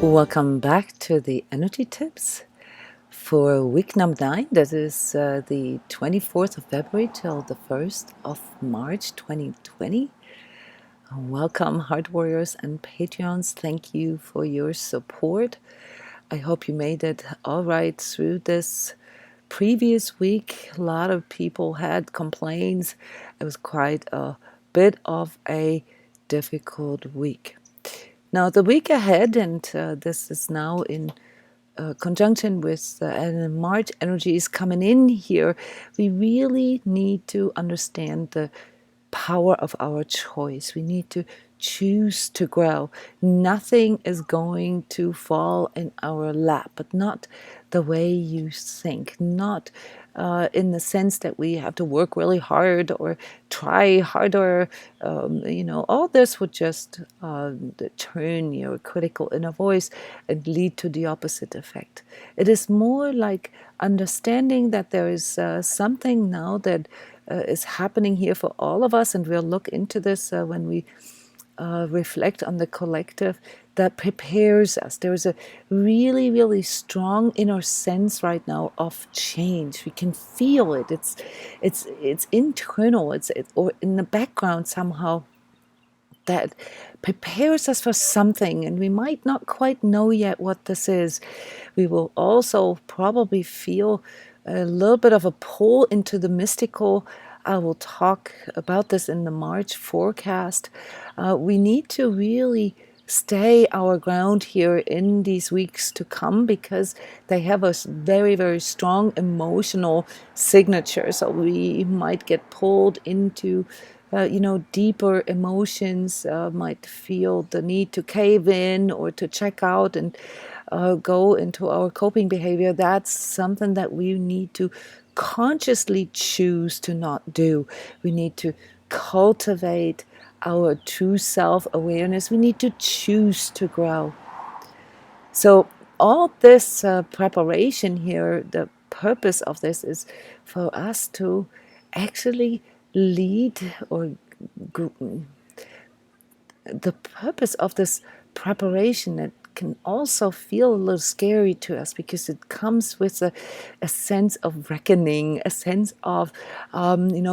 Welcome back to the energy tips for week number 9. That is the 24th of February till the 1st of March 2020. Welcome, Heart Warriors and Patreons. Thank you for your support. I hope you made it all right through this previous week. A lot of people had complaints. It was quite a bit of a difficult week. Now, the week ahead, and this is now in conjunction with March energies coming in here, we really need to understand the power of our choice. We need to choose to grow. Nothing is going to fall in our lap, but not the way you think, not in the sense that we have to work really hard or try harder. All this would just turn your critical inner voice and lead to the opposite effect. It is more like understanding that there is something now that is happening here for all of us, and we'll look into this when we reflect on the collective, that prepares us. There is a really, really strong inner sense right now of change. We can feel it. It's internal. Or in the background somehow, that prepares us for something, and we might not quite know yet what this is. We will also probably feel a little bit of a pull into the mystical. I will talk about this in the March forecast. We need to really stay our ground here in these weeks to come, because they have a very, very strong emotional signature. So we might get pulled into deeper emotions, might feel the need to cave in or to check out and go into our coping behavior. That's something that we need to consciously choose to not do. We need to cultivate our true self-awareness. We need to choose to grow. So all this preparation here, the purpose of this is for us to actually lead, or the purpose of this preparation, it can also feel a little scary to us, because it comes with a sense of reckoning, a sense of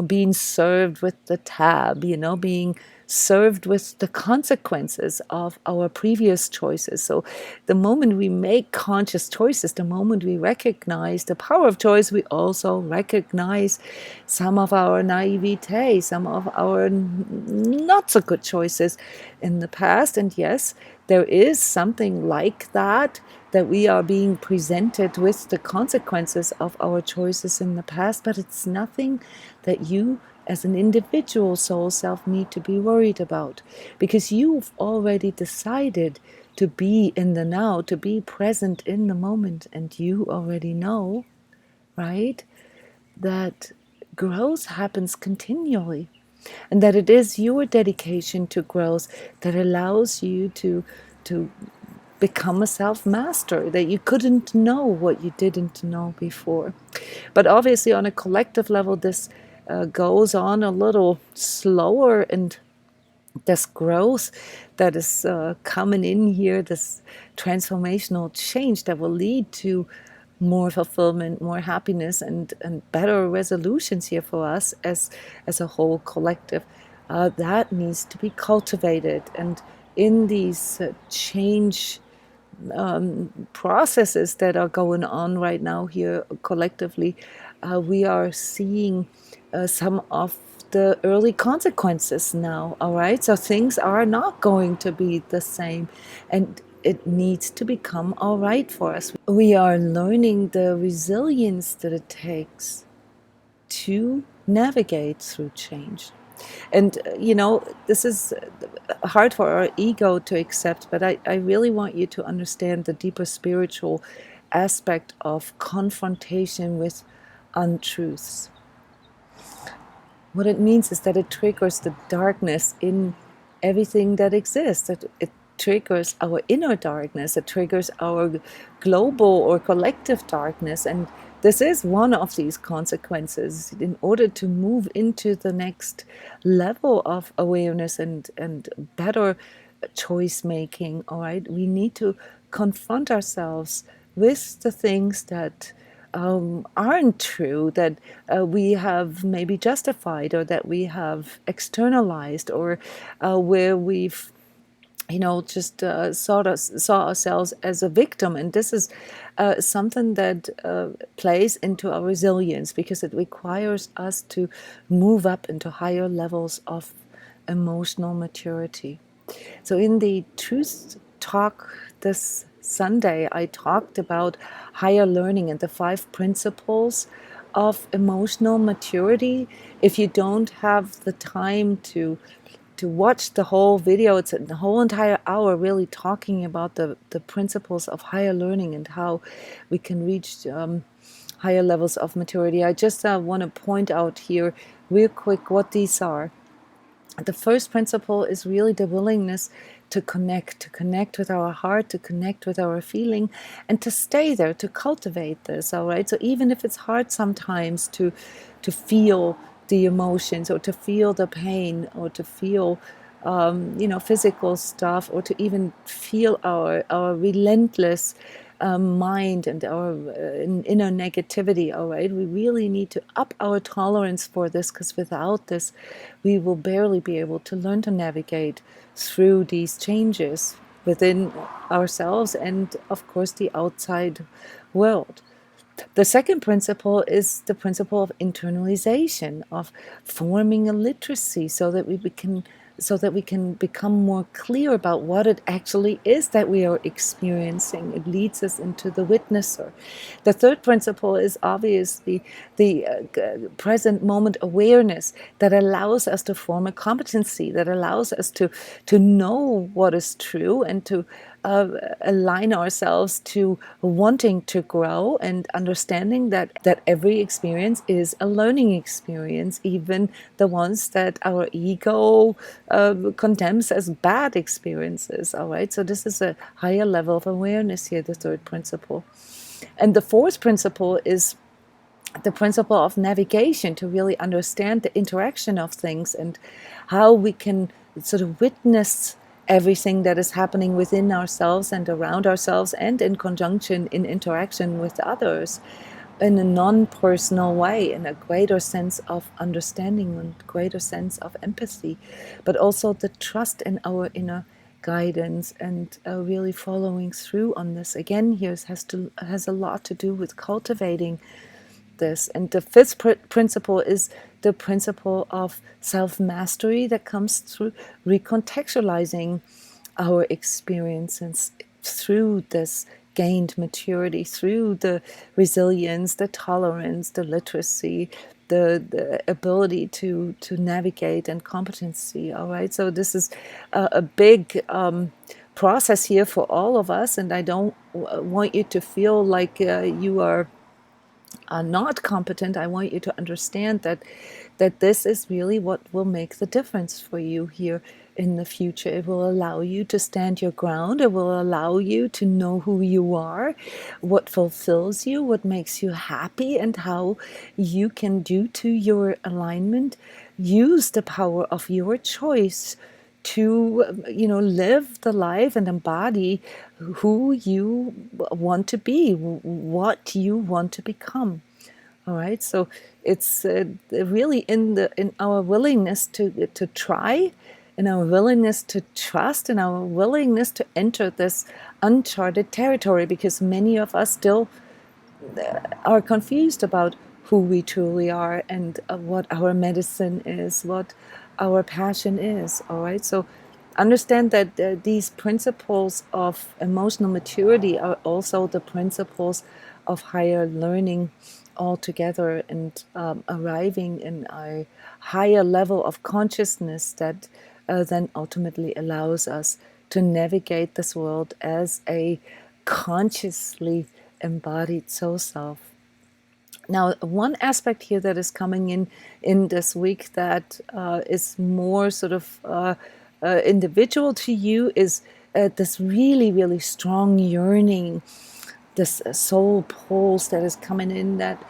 being served with the tab, being served with the consequences of our previous choices. So the moment we make conscious choices, the moment we recognize the power of choice, we also recognize some of our naivete, some of our not so good choices in the past. And yes, there is something like that we are being presented with the consequences of our choices in the past, but it's nothing that you as an individual soul self need to be worried about, because you've already decided to be in the now, to be present in the moment, and you already know, right, that growth happens continually, and that it is your dedication to growth that allows you to become a self-master, that you couldn't know what you didn't know before. But obviously on a collective level, this goes on a little slower, and this growth that is coming in here, this transformational change that will lead to more fulfillment, more happiness, and better resolutions here for us as a whole collective, that needs to be cultivated. And in these change processes that are going on right now here collectively, we are seeing some of the early consequences now. All right, so things are not going to be the same, and it needs to become all right for us. We are learning the resilience that it takes to navigate through change. And, this is hard for our ego to accept, but I really want you to understand the deeper spiritual aspect of confrontation with untruths. What it means is that it triggers the darkness in everything that exists, that it triggers our inner darkness, it triggers our global or collective darkness. And this is one of these consequences. In order to move into the next level of awareness and better choice making, all right, we need to confront ourselves with the things that aren't true, that we have maybe justified, or that we have externalized, or where we've just saw ourselves as a victim. And this is something that plays into our resilience, because it requires us to move up into higher levels of emotional maturity. So in the Truth Talk this Sunday, I talked about higher learning and the 5 principles of emotional maturity. If you don't have the time to watch the whole video, it's the whole entire hour really talking about the principles of higher learning and how we can reach higher levels of maturity. I just want to point out here real quick what these are. The first principle is really the willingness to connect with our heart, to connect with our feeling, and to stay there, to cultivate this. All right. So even if it's hard sometimes to feel the emotions, or to feel the pain, or to feel physical stuff, or to even feel our relentless mind and our inner negativity. All right, we really need to up our tolerance for this, because without this, we will barely be able to learn to navigate through these changes within ourselves and, of course, the outside world. The second principle is the principle of internalization, of forming a literacy, so that we can become more clear about what it actually is that we are experiencing. It leads us into the witnesser. The third principle is obviously the present moment awareness, that allows us to form a competency, that allows us to know what is true, and to align ourselves to wanting to grow, and understanding that every experience is a learning experience, even the ones that our ego condemns as bad experiences. All right, so this is a higher level of awareness here, the third principle. And the fourth principle is the principle of navigation, to really understand the interaction of things and how we can sort of witness everything that is happening within ourselves and around ourselves, and in conjunction, in interaction with others, in a non-personal way, in a greater sense of understanding and greater sense of empathy, but also the trust in our inner guidance, and really following through on this. Again, here has a lot to do with cultivating this. And the fifth principle is the principle of self-mastery, that comes through recontextualizing our experiences through this gained maturity, through the resilience, the tolerance, the literacy, the ability to navigate, and competency. All right, so this is a big process here for all of us, and I don't want you to feel like you are not competent. I want you to understand that this is really what will make the difference for you here in the future. It will allow you to stand your ground. It will allow you to know who you are, what fulfills you, what makes you happy, and how you can, due to your alignment, use the power of your choice to live the life and embody who you want to be, what you want to become. All right, so it's really in our willingness to try, in our willingness to trust, in our willingness to enter this uncharted territory, because many of us still are confused about who we truly are, and what our medicine is, what our passion is. All right, so understand that these principles of emotional maturity are also the principles of higher learning altogether, and arriving in a higher level of consciousness that then ultimately allows us to navigate this world as a consciously embodied soul self. Now, one aspect here that is coming in this week that is more sort of individual to you is this really, really strong yearning, this soul pulse that is coming in, that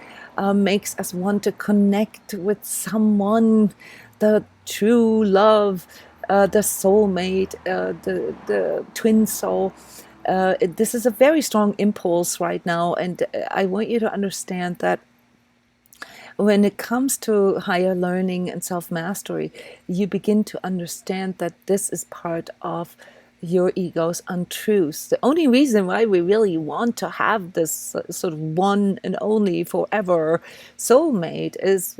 makes us want to connect with someone, the true love, the soulmate, the twin soul. This is a very strong impulse right now, and I want you to understand that when it comes to higher learning and self mastery, you begin to understand that this is part of your ego's untruths. The only reason why we really want to have this sort of one and only forever soulmate is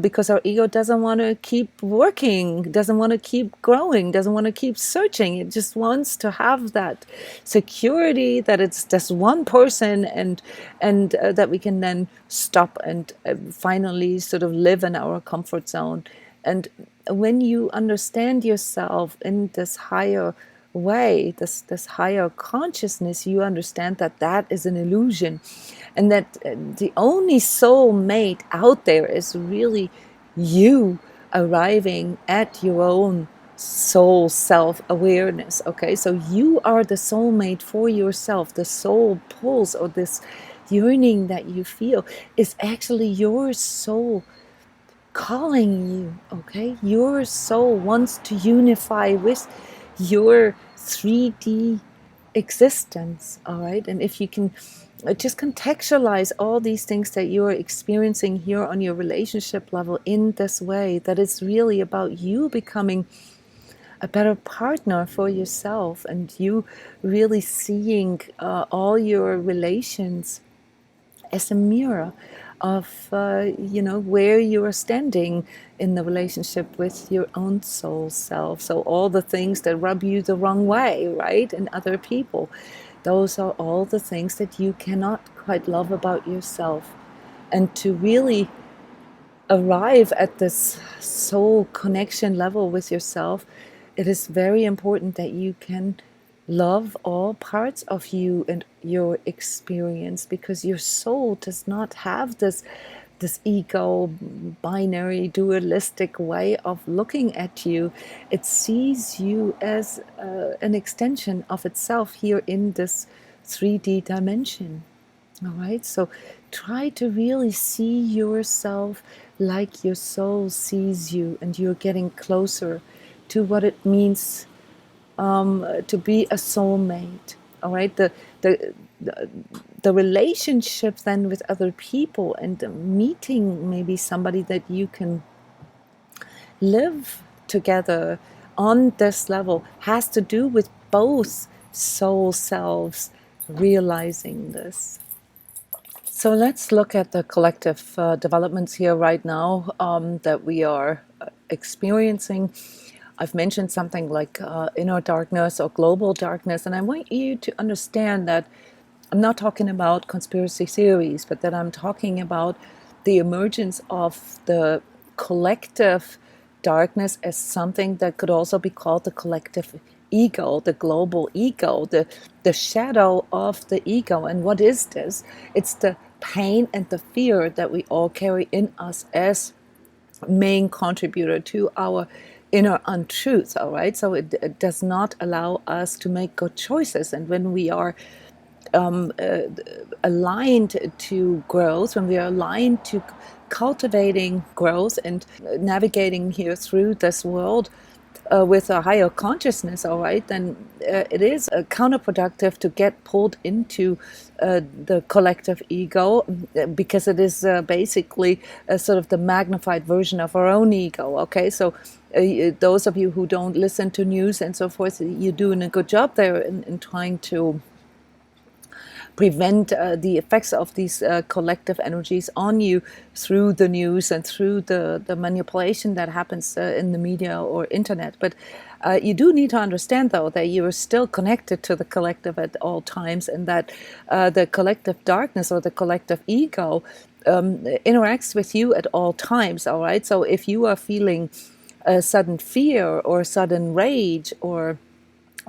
because our ego doesn't want to keep working, doesn't want to keep growing, doesn't want to keep searching. It just wants to have that security that it's just one person, and that we can then stop and finally sort of live in our comfort zone. And when you understand yourself in this higher way, this higher consciousness, you understand that that is an illusion, and that the only soul mate out there is really you arriving at your own soul self-awareness. Okay, so you are the soulmate for yourself. The soul pulse, or this yearning that you feel, is actually your soul calling you. Okay, your soul wants to unify with your 3D existence. All right, and if you can just contextualize all these things that you're experiencing here on your relationship level in this way, that it's really about you becoming a better partner for yourself, and you really seeing all your relations as a mirror of where you are standing in the relationship with your own soul self. So all the things that rub you the wrong way, right, in other people, those are all the things that you cannot quite love about yourself. And to really arrive at this soul connection level with yourself, it is very important that you can love all parts of you and your experience, because your soul does not have this ego binary dualistic way of looking at you. It sees you as an extension of itself here in this 3D dimension. All right, so try to really see yourself like your soul sees you, and you're getting closer to what it means to be a soulmate. All right, the relationship then with other people, and meeting maybe somebody that you can live together on this level, has to do with both soul selves realizing this. So let's look at the collective developments here right now that we are experiencing. I've mentioned something like inner darkness or global darkness, and I want you to understand that I'm not talking about conspiracy theories, but that I'm talking about the emergence of the collective darkness as something that could also be called the collective ego, the global ego, the shadow of the ego. And what is this? It's the pain and the fear that we all carry in us as main contributor to our inner untruth. All right, so it does not allow us to make good choices. And when we are aligned to growth, when we are aligned to cultivating growth and navigating here through this world with a higher consciousness, all right, then it is counterproductive to get pulled into the collective ego, because it is basically sort of the magnified version of our own ego. Okay, so those of you who don't listen to news and so forth, you're doing a good job there in trying to prevent the effects of these collective energies on you through the news and through the manipulation that happens in the media or internet. But you do need to understand, though, that you are still connected to the collective at all times, and that the collective darkness or the collective ego interacts with you at all times, all right? So if you are feeling a sudden fear or sudden rage or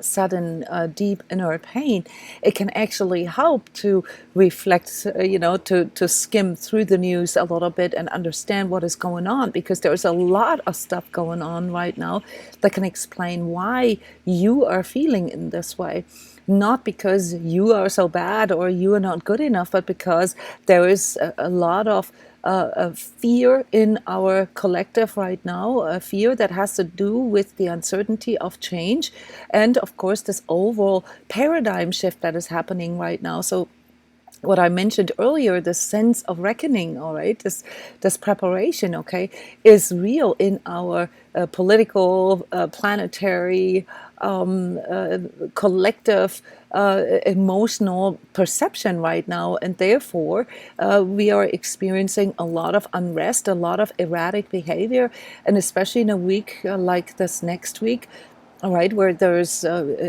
sudden deep inner pain, it can actually help to reflect, to skim through the news a little bit and understand what is going on, because there's a lot of stuff going on right now that can explain why you are feeling in this way. Not because you are so bad or you are not good enough, but because there is a lot of fear in our collective right now, a fear that has to do with the uncertainty of change, and of course this overall paradigm shift that is happening right now. So what I mentioned earlier, the sense of reckoning, all right, this preparation, okay, is real in our political, planetary, collective, emotional perception right now, and therefore we are experiencing a lot of unrest, a lot of erratic behavior, and especially in a week like this next week, all right, where there's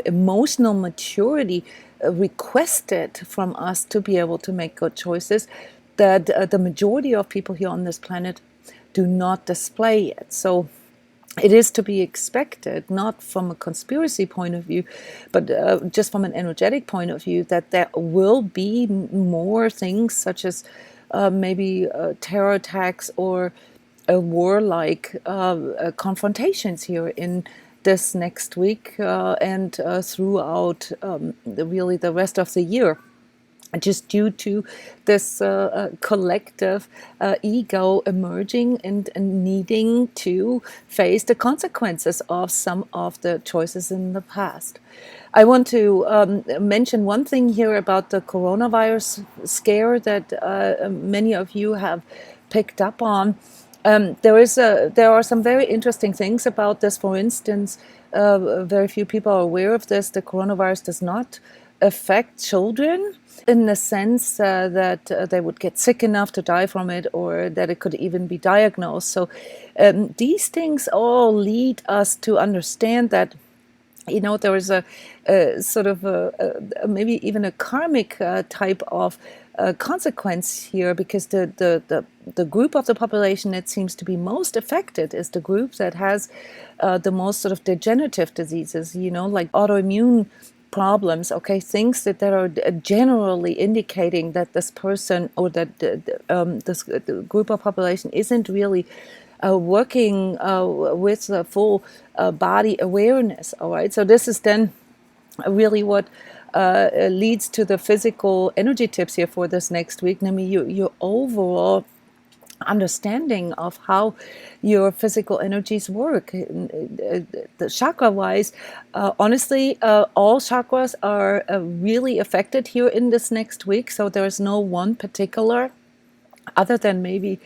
emotional maturity requested from us to be able to make good choices that the majority of people here on this planet do not display it. So it is to be expected, not from a conspiracy point of view, but just from an energetic point of view, that there will be more things such as maybe terror attacks or warlike confrontations here in this next week and throughout really the rest of the year, just due to this collective ego emerging and needing to face the consequences of some of the choices in the past. I want to mention one thing here about the coronavirus scare that many of you have picked up on. There are some very interesting things about this. For instance, very few people are aware of this. The coronavirus does not affect children in the sense that they would get sick enough to die from it, or that it could even be diagnosed. So these things all lead us to understand that, you know, there is a sort of maybe even a karmic type of consequence here, because the group of the population that seems to be most affected is the group that has the most sort of degenerative diseases, you know, like autoimmune problems, okay, things that are generally indicating that this person or that the group of population isn't really working with full body awareness, all right? So this is then really what leads to the physical energy tips here for this next week. I mean, your overall understanding of how your physical energies work. The chakra wise, honestly, all chakras are really affected here in this next week. So there's no one particular, other than maybe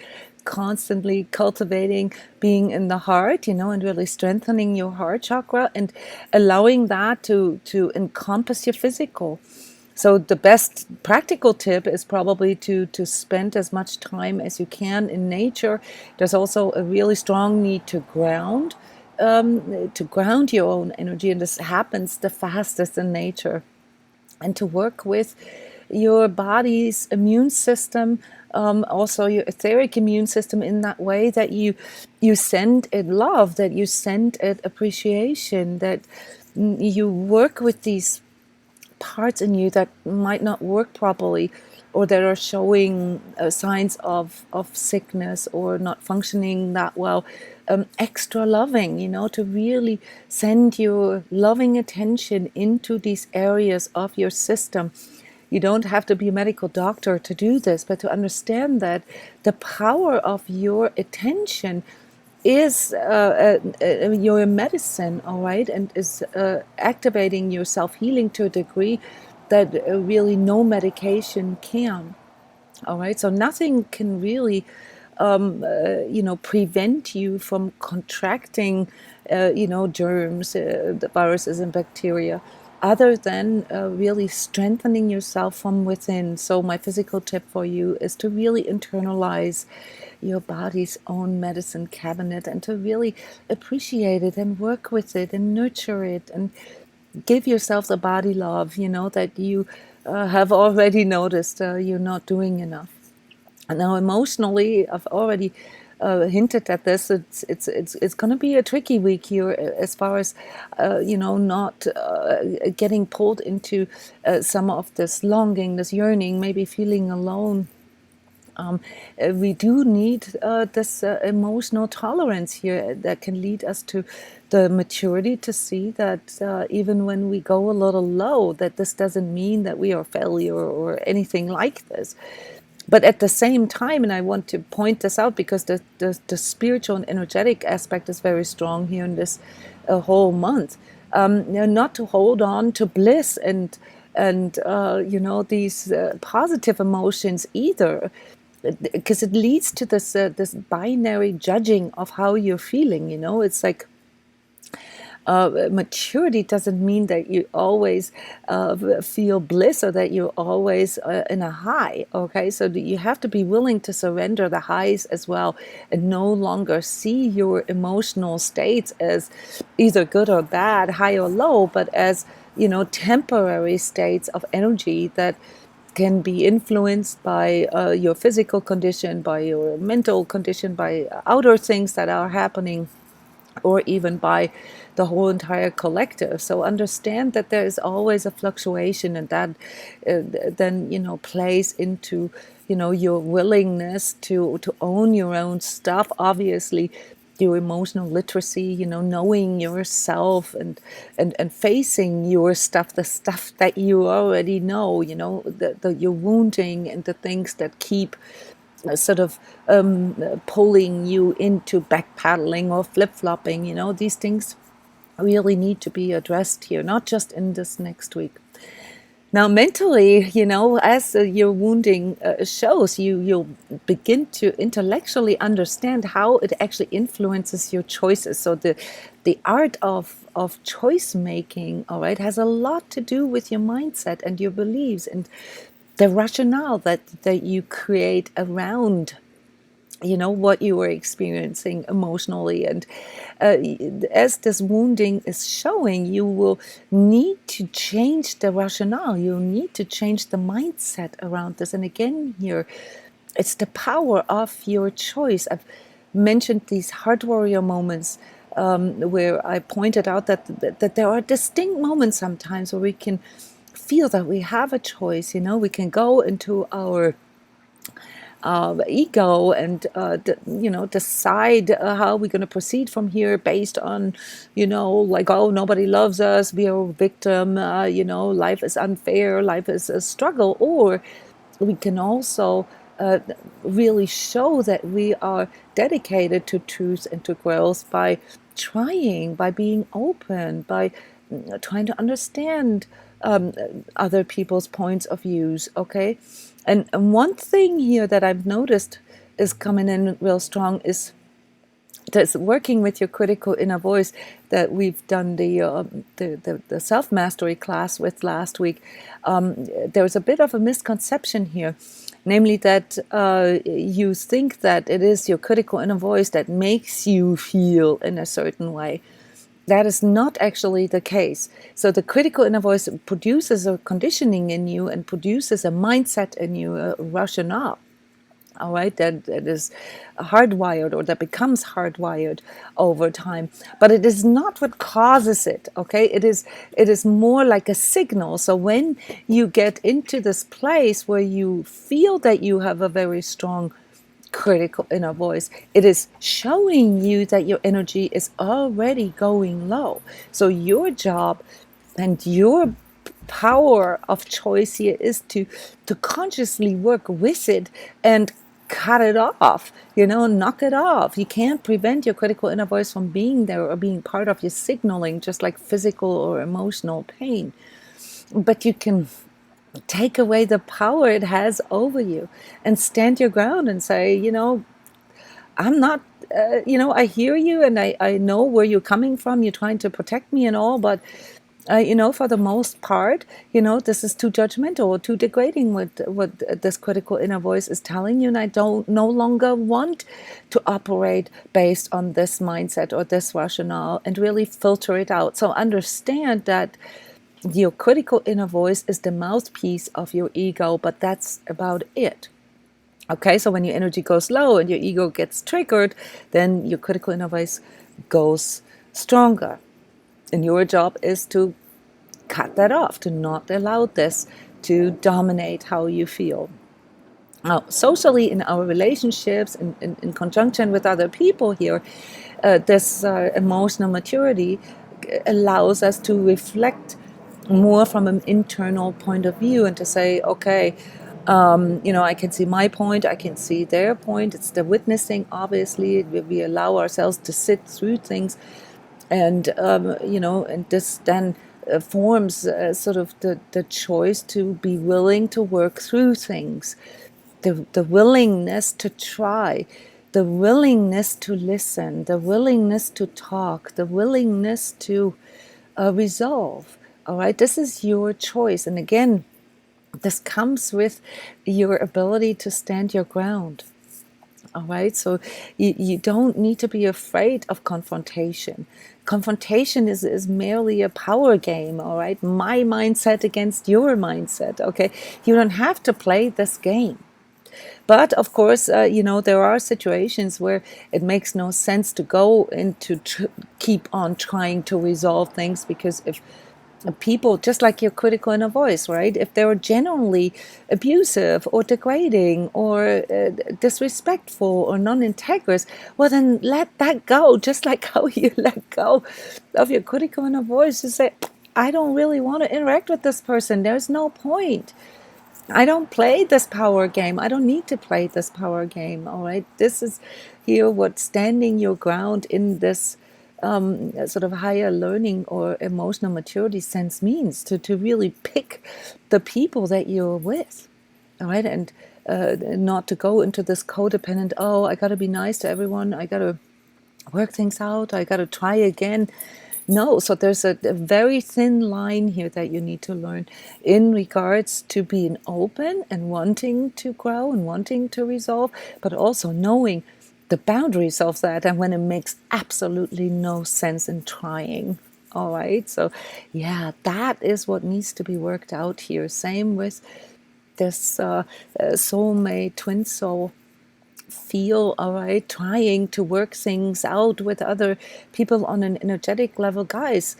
constantly cultivating being in the heart, you know, and really strengthening your heart chakra and allowing that to encompass your physical. So the best practical tip is probably to spend as much time as you can in nature. There's also a really strong need to ground your own energy, and this happens the fastest in nature. And to work with your body's immune system, also your etheric immune system, in that way that you send it love, that you send it appreciation, that you work with these parts in you that might not work properly, or that are showing signs of sickness or not functioning that well. Extra loving, you know, to really send your loving attention into these areas of your system. You don't have to be a medical doctor to do this, but to understand that the power of your attention is your medicine, all right, and is activating your self-healing to a degree that really no medication can, all right. So nothing can really prevent you from contracting germs, the viruses and bacteria, other than really strengthening yourself from within. So my physical tip for you is to really internalize your body's own medicine cabinet, and to really appreciate it and work with it and nurture it, and give yourself the body love, you know, that you have already noticed you're not doing enough. And now emotionally, I've already hinted at this. It's going to be a tricky week here, as far as not getting pulled into some of this longing, this yearning, maybe feeling alone. We do need this emotional tolerance here that can lead us to the maturity to see that even when we go a little low, that this doesn't mean that we are failure or anything like this. But at the same time, and I want to point this out because the spiritual and energetic aspect is very strong here in this whole month. Not to hold on to bliss and these positive emotions either, because it leads to this binary judging of how you're feeling. It's like maturity doesn't mean that you always feel bliss or that you're always in a high. Okay, so you have to be willing to surrender the highs as well, and no longer see your emotional states as either good or bad, high or low, but as temporary states of energy that can be influenced by your physical condition, by your mental condition, by outer things that are happening, or even by the whole entire collective. So understand that there is always a fluctuation, and that then plays into your willingness to own your own stuff. Obviously, your emotional literacy, knowing yourself and facing your stuff, the stuff that you already know, your wounding and the things that keep sort of pulling you into backpedaling or flip-flopping. These things really need to be addressed here, not just in this next week. Now, mentally, as your wounding shows, you'll begin to intellectually understand how it actually influences your choices. So the art of choice making, all right, has a lot to do with your mindset and your beliefs and the rationale that you create around what you were experiencing emotionally. And as this wounding is showing, you will need to change the rationale. You'll need to change the mindset around this. And again, here, it's the power of your choice. I've mentioned these heart warrior moments where I pointed out that there are distinct moments sometimes where we can feel that we have a choice. We can go into our ego and decide how we're going to proceed from here based on like, oh, nobody loves us, we are a victim, life is unfair, life is a struggle. Or we can also really show that we are dedicated to truth and to growth by trying, by being open, by trying to understand other people's points of views. Okay, and one thing here that I've noticed is coming in real strong is that's working with your critical inner voice that we've done the self-mastery class with last week. There's a bit of a misconception here, namely that you think that it is your critical inner voice that makes you feel in a certain way. That is not actually the case. So the critical inner voice produces a conditioning in you and produces a mindset in you, a rationale. All right, that is hardwired, or that becomes hardwired over time. But it is not what causes it. Okay, it is more like a signal. So when you get into this place where you feel that you have a very strong critical inner voice, it is showing you that your energy is already going low. So your job and your power of choice here is to consciously work with it and cut it off, knock it off. You can't prevent your critical inner voice from being there or being part of your signaling, just like physical or emotional pain. But you can take away the power it has over you and stand your ground and say, I'm not, I hear you and I know where you're coming from. You're trying to protect me and all, but for the most part, this is too judgmental or too degrading what this critical inner voice is telling you, and I don't no longer want to operate based on this mindset or this rationale, and really filter it out. So understand that your critical inner voice is the mouthpiece of your ego, but that's about it. Okay, so when your energy goes low and your ego gets triggered, then your critical inner voice goes stronger. And your job is to cut that off, to not allow this to dominate how you feel. Now, socially, in our relationships, in conjunction with other people here, this emotional maturity allows us to reflect more from an internal point of view and to say, okay, I can see my point, I can see their point. It's the witnessing, obviously. We allow ourselves to sit through things, and and this then forms sort of the choice to be willing to work through things, the willingness to try, the willingness to listen, the willingness to talk, the willingness to resolve. All right, this is your choice. And again, this comes with your ability to stand your ground. All right, so you don't need to be afraid of confrontation. Confrontation is merely a power game. All right, my mindset against your mindset. Okay, you don't have to play this game. But of course, there are situations where it makes no sense to go into keep on trying to resolve things, because if people, just like your critical inner voice, right? If they're generally abusive or degrading or disrespectful or non-integrous, well, then let that go. Just like how you let go of your critical inner voice to say, I don't really want to interact with this person. There's no point. I don't play this power game. I don't need to play this power game. All right. This is here what standing your ground in this sort of higher learning or emotional maturity sense means, to really pick the people that you're with. All right. And not to go into this codependent, oh, I got to be nice to everyone. I got to work things out. I got to try again. No, so there's a very thin line here that you need to learn in regards to being open and wanting to grow and wanting to resolve, but also knowing the boundaries of that and when it makes absolutely no sense in trying. All right, so yeah, that is what needs to be worked out here. Same with this soulmate, twin soul feel, all right, trying to work things out with other people on an energetic level. Guys,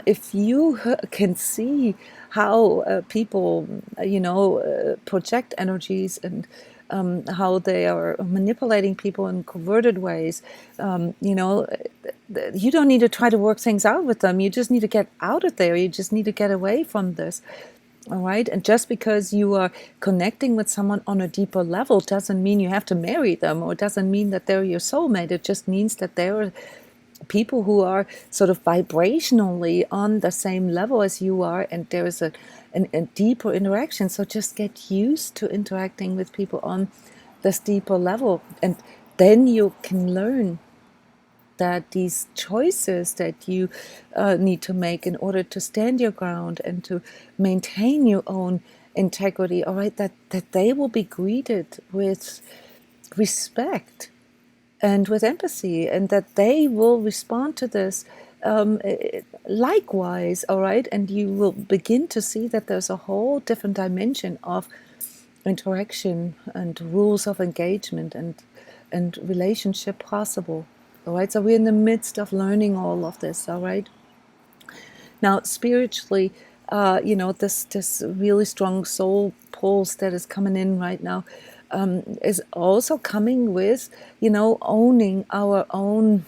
if you can see how people, project energies, and how they are manipulating people in converted ways, you don't need to try to work things out with them. You just need to get out of there. You just need to get away from this. All right. And just because you are connecting with someone on a deeper level doesn't mean you have to marry them, or doesn't mean that they're your soulmate. It just means that they're people who are sort of vibrationally on the same level as you are, and there is a deeper interaction. So just get used to interacting with people on this deeper level, and then you can learn that these choices that you need to make in order to stand your ground and to maintain your own integrity, all right, that they will be greeted with respect and with empathy, and that they will respond to this likewise, all right, and you will begin to see that there's a whole different dimension of interaction and rules of engagement and relationship possible. All right, so we're in the midst of learning all of this. All right. Now, spiritually, this really strong soul pulse that is coming in right now is also coming with, owning our own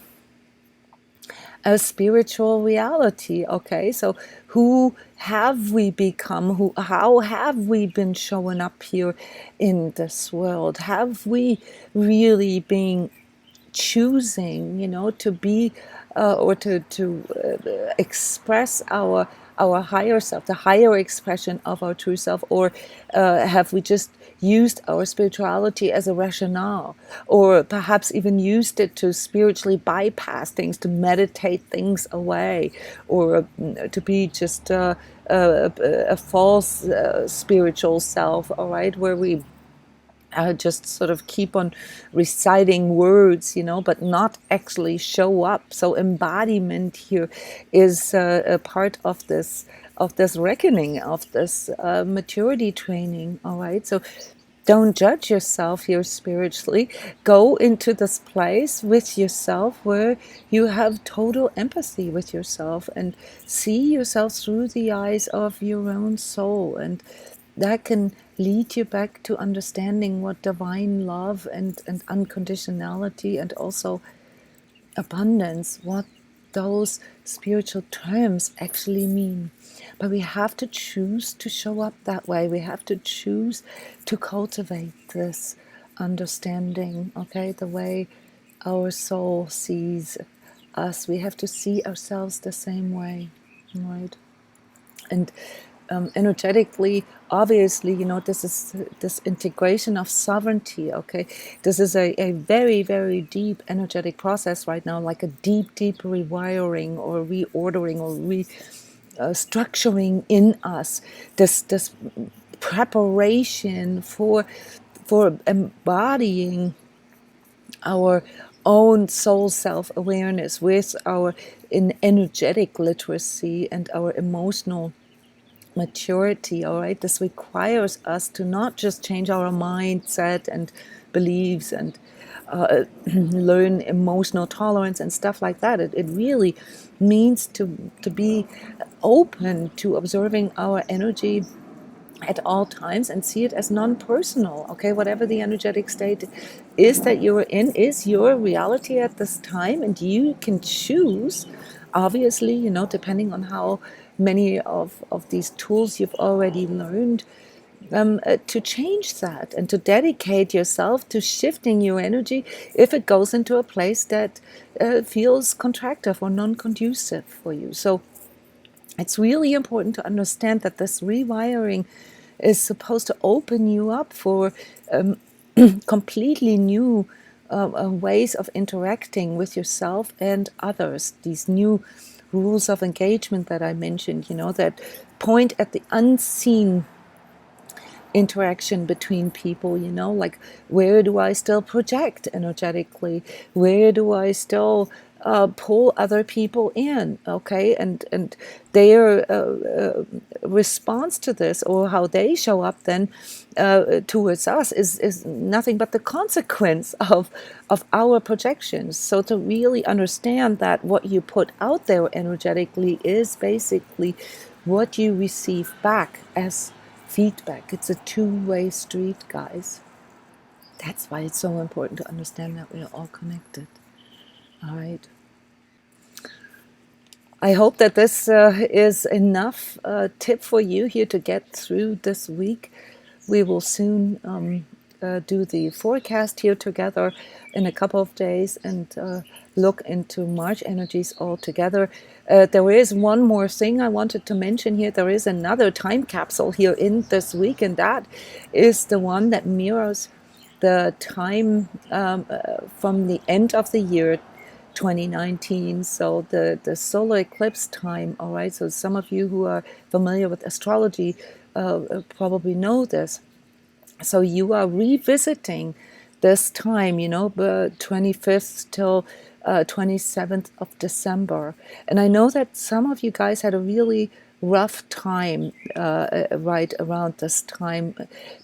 spiritual reality. Okay, so who have we become? How have we been showing up here in this world? Have we really been choosing, to be or to express our higher self, the higher expression of our true self, or have we just used our spirituality as a rationale, or perhaps even used it to spiritually bypass things, to meditate things away, or to be just a false spiritual self, all right, where we just sort of keep on reciting words, but not actually show up. So embodiment here is a part of this reckoning, of this maturity training. All right, so don't judge yourself here spiritually. Go into this place with yourself where you have total empathy with yourself and see yourself through the eyes of your own soul, and that can lead you back to understanding what divine love and unconditionality and also abundance, what those spiritual terms actually mean. But we have to choose to show up that way. We have to choose to cultivate this understanding, okay, the way our soul sees us. We have to see ourselves the same way, right? And energetically, obviously, this is this integration of sovereignty, okay? This is a very, very deep energetic process right now, like a deep, deep rewiring or reordering or structuring in us. This preparation for embodying our own soul self-awareness with our energetic literacy and our emotional maturity. All right, this requires us to not just change our mindset and beliefs and learn emotional tolerance and stuff like that. It really means to be open to observing our energy at all times and see it as non-personal. Okay, whatever the energetic state is that you're in is your reality at this time, and you can choose, obviously, depending on how many of these tools you've already learned, to change that and to dedicate yourself to shifting your energy if it goes into a place that feels contractive or non-conducive for you. So it's really important to understand that this rewiring is supposed to open you up for completely new ways of interacting with yourself and others. These new rules of engagement that I mentioned, that point at the unseen interaction between people, like where do I still project energetically? Where do I still pull other people in? Okay, and their response to this, or how they show up then towards us, is nothing but the consequence of our projections. So to really understand that what you put out there energetically is basically what you receive back as feedback. It's a two-way street, guys. That's why it's so important to understand that we are all connected. All right. I hope that this is enough tip for you here to get through this week. We will soon do the forecast here together in a couple of days and look into March energies all together. There is one more thing I wanted to mention here. There is another time capsule here in this week, and that is the one that mirrors the time from the end of the year 2019, so the solar eclipse time. All right, so some of you who are familiar with astrology probably know this. So you are revisiting this time, 25th till 27th of December. And I know that some of you guys had a really rough time right around this time.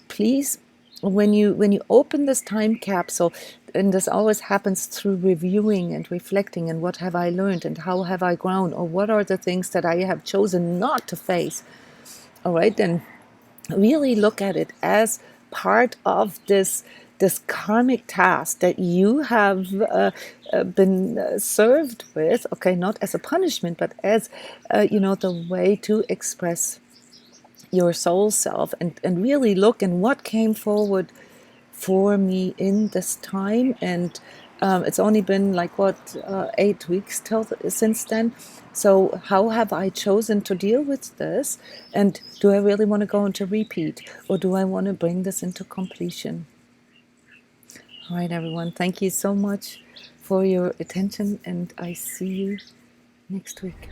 Please, when you open this time capsule, and this always happens through reviewing and reflecting, and what have I learned and how have I grown, or what are the things that I have chosen not to face. All right, then really look at it as part of this karmic task that you have been served with. Okay, not as a punishment, but as the way to express your soul self, and really look in what came forward for me in this time. And it's only been like 8 weeks since then. So how have I chosen to deal with this? And do I really want to go into repeat, or do I want to bring this into completion? All right, everyone, thank you so much for your attention, and I see you next week.